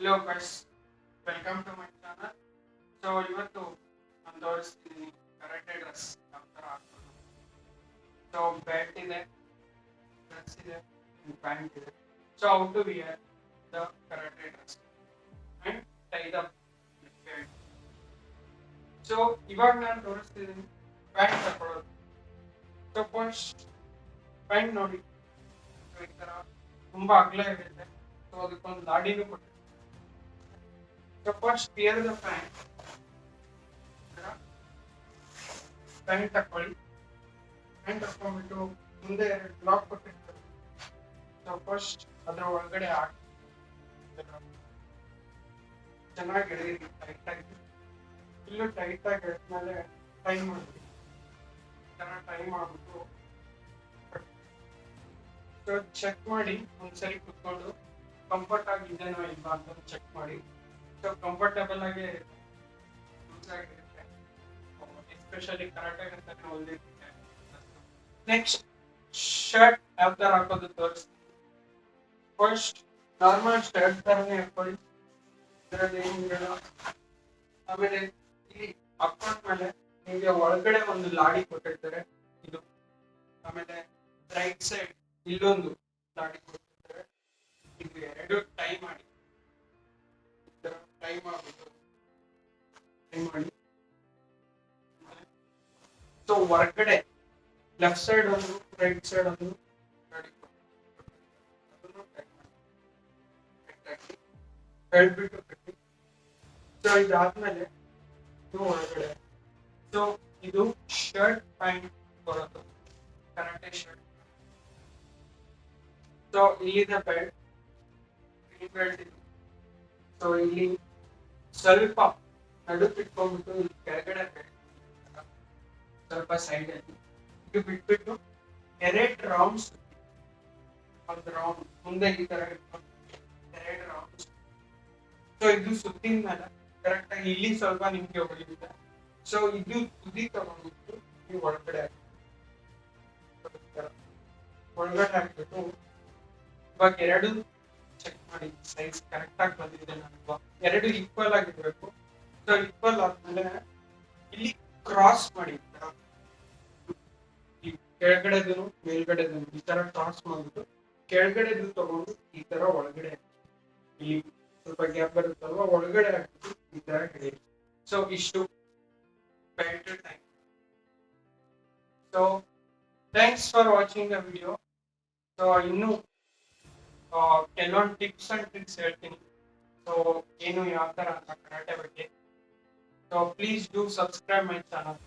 Hello guys, welcome to my channel. So ಇವತ್ತು ನಾನು ತೋರಿಸ್ತಿದ್ದೀನಿ karate dress ಯಾವ ಥರ ಹಾಕೋದು. ಸೊ ಬೆಲ್ಟ್ ಇದೆ, ಡ್ರೆಸ್ ಇದೆ, ಪ್ಯಾಂಟ್ ಇದೆ. So how to wear the karate dress and tie the belt. So ಇವಾಗ ನಾನು ತೋರಿಸ್ತಿದ್ದೀನಿ ಪ್ಯಾಂಟ್ ಹಾಕೊಳ್ಳೋದು. ಸೊ ಫಸ್ಟ್ ಪ್ಯಾಂಟ್ ನೋಡಿ, ಈ ಥರ ತುಂಬಾ ಅಗಲ ಇರುತ್ತೆ. ಸೊ ಅದಕ್ಕೊಂದು ಲಾಡಿನೂ ಕೊಟ್ಟಿರ್ತಾರೆ. So first wear the pant. Pant ಹಾಕೊಳ್ಳಿ. ಪ್ಯಾಂಟ್ ಹಾಕೊಂಡ್ಬಿಟ್ಟು ಮುಂದೆ ಬ್ಲಾಕ್ ಕೊಟ್ಟಿರ್ತಾರೆ. ಸೊ ಫಸ್ಟ್ ಅದರ ಒಳಗಡೆ ಹಾಕಿ ಚೆನ್ನಾಗಿ ಎಳೆಯಿರಿ ಟೈಟಾಗಿ. ಇಲ್ಲೂ ಟೈಟಾಗಿ ಎಳೆದ್ಮೇಲೆ ಟೈ ಮಾಡಿ ಚೆನ್ನಾಗಿ ಟೈ ಮಾಡಿಬಿಟ್ಟು ಸೊ ಚೆಕ್ ಮಾಡಿ ಒಂದ್ಸರಿ ಕುತ್ಕೊಂಡು ಕಂಫರ್ಟ್ ಆಗಿದ್ದೇನೋ ಇಲ್ವಾ ಅಂತ ಚೆಕ್ ಮಾಡಿ. ಸೊ ಕಂಫರ್ಟಬಲ್ ಆಗಿ ಎಸ್ಪೆಷಲಿ ಕರಾಟೆ ಅಂತ ಹೊಲಿದಿರುತ್ತೆ. ನೆಕ್ಸ್ಟ್ ಶರ್ಟ್ ಯಾವ ತರ ಹಾಕೋದು ತೋರಿಸ್ತೀನಿ. ಫಸ್ಟ್ ನಾರ್ಮಲ್ ಶರ್ಟ್ ತರನೇ ಹಾಕೊಳ್ಳಿ, ಇದರಲ್ಲಿ ಏನಿರಲ್ಲ. ಆಮೇಲೆ ಇಲ್ಲಿ ಹಾಕೊಂಡ್ಮೇಲೆ ನಿಮಗೆ ಒಳಗಡೆ ಒಂದು ಲಾಡಿ ಕೊಟ್ಟಿರ್ತಾರೆ ಇದು. ಆಮೇಲೆ ರೈಟ್ ಸೈಡ್ ಇಲ್ಲೊಂದು ಲಾಡಿ ಕೊಟ್ಟಿರ್ತಾರೆ. ಇದು ಎರಡು ಟೈ ಮಾಡಿ ಟೈ ಮಾಡಿ. ಸೊ ಹೊರಗಡೆ ಲೆಫ್ಟ್ ಸೈಡ್ ಒಂದು ರೈಟ್ ಸೈಡ್ ಒಂದು ಹೇಳ್ಬಿಟ್ಟು ಕಟ್ಟಿ. ಸೊ ಇದಾದ್ಮೇಲೆ ಇದು ಒಳಗಡೆ. ಸೊ ಇದು ಶರ್ಟ್ ಪ್ಯಾಂಟ್ ಬರೋದು, ಕರಾಟೆ ಶರ್ಟ್. ಸೊ ಇಲ್ಲಿದೆ ಬೆಲ್ಟ್, ಈ ಬೆಲ್ಟ್ ಇದು. ಸೊ ಇಲ್ಲಿ ಸ್ವಲ್ಪ ನಡುಕ್ ಇಟ್ಕೊಂಡ್ಬಿಟ್ಟು ಇಲ್ಲಿ ಕೆಳಗಡೆ ಸ್ವಲ್ಪ ಸೈಡ್ ಅಲ್ಲಿ ಇದು ಬಿಟ್ಬಿಟ್ಟು ಎರಡು ರೌಂಡ್ಸ್, ಒಂದು ರೌಂಡ್ ಮುಂದೆ ಈ ತರ ಇಟ್ಕೊಂಡು ಎರಡು ರೌಂಡ್ಸ್. ಸೊ ಇದು ಸುತ್ತಿನ ಮೇಲೆ ಕರೆಕ್ಟ್ ಆಗಿ ಇಲ್ಲಿ ಸ್ವಲ್ಪ ನಿಮ್ಗೆ ಹೊಡೆಯುತ್ತೆ. ಸೊ ಇದು ತುದಿ ತಗೊಂಡ್ಬಿಟ್ಟು ನೀವು ಒಳಗಡೆ ಹಾಕ್ಬಿಟ್ಟು ಇವಾಗ ಎರಡು ಚೆಕ್ ಮಾಡಿ ಸೈಜ್ ಕರೆಕ್ಟ್ ಆಗಿ ಬಂದಿದೆ ನನಗೆ. ಎರಡು ಈಕ್ವಲ್ ಆಗಿರ್ಬೇಕು. ಸೊ ಈಕ್ವಲ್ ಆದ್ಮೇಲೆ ಇಲ್ಲಿ ಕ್ರಾಸ್ ಮಾಡಿ, ಈ ಕೆಳಗಡೆದು ಮೇಲ್ಗಡೆದು ಈ ತರ ಕ್ರಾಸ್ ಮಾಡ್ಬಿಟ್ಟು ಕೆಳಗಡೆದು ತಗೊಂಡು ಈ ತರ ಒಳಗಡೆ ಇಲ್ಲಿ ಸ್ವಲ್ಪ ಗ್ಯಾಪ್ ಬರುತ್ತಲ್ವಾ, ಒಳಗಡೆ ಹಾಕ್ಬಿಟ್ಟು ಈ ತರ ಹಿಡಿಯಿರಿ. ಸೊ ಇಷ್ಟು belt time. So thanks for watching the video. So ಇನ್ನು ಕೆಲವೊಂದು ಟಿಪ್ಸ್ ಅಂಡ್ ಟ್ರಿಕ್ಸ್ ಹೇಳ್ತೀನಿ. ಸೊ ಏನು ಯಾವ ತರ ಅಂತ ಕರಾಟೆ ಬಗ್ಗೆ. So please do subscribe my channel.